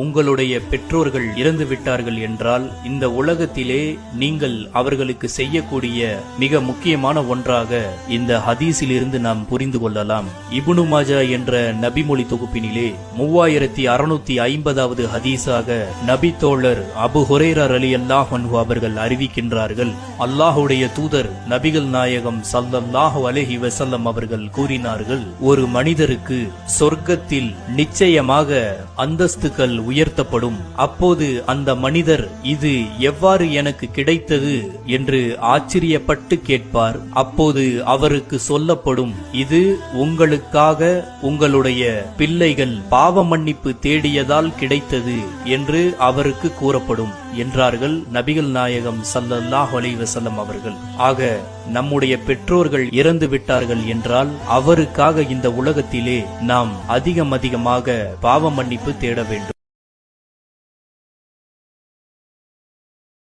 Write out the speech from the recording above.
உங்களுடைய பெற்றோர்கள் இறந்து விட்டார்கள் என்றால் இந்த உலகத்திலே நீங்கள் அவர்களுக்கு செய்யக்கூடிய மிக முக்கியமான ஒன்றாக இந்த ஹதீஸிலிருந்து நாம் புரிந்து கொள்ளலாம். இப்னு மாஜா என்ற நபிமொழி தொகுப்பினிலே 3650வது ஹதீஸாக நபி தோழர் அபு ஹுரைரா ரலியல்லாஹு அன்ஹு அவர்கள் அறிவிக்கின்றார்கள், அல்லாஹுடைய தூதர் நபிகள் நாயகம் ஸல்லல்லாஹு அலைஹி வஸல்லம் அவர்கள் கூறினார்கள், ஒரு மனிதருக்கு சொர்க்கத்தில் நிச்சயமாக அந்தஸ்துகள் உயர்த்தப்படும். அப்போது அந்த மனிதர் இது எவ்வாறு எனக்கு கிடைத்தது என்று ஆச்சரியப்பட்டு கேட்பார். அப்போது அவருக்கு சொல்லப்படும், இது உங்களுக்காக உங்களுடைய பிள்ளைகள் பாவ மன்னிப்பு தேடியதால் கிடைத்தது என்று அவருக்கு கூறப்படும் என்றார்கள் நபிகள் நாயகம் ஸல்லல்லாஹு அலைஹி வஸல்லம் அவர்கள். ஆக நம்முடைய பெற்றோர்கள் இறந்து விட்டார்கள் என்றால் அவருக்காக இந்த உலகத்திலே நாம் அதிகமாக பாவ மன்னிப்பு தேட வேண்டும்.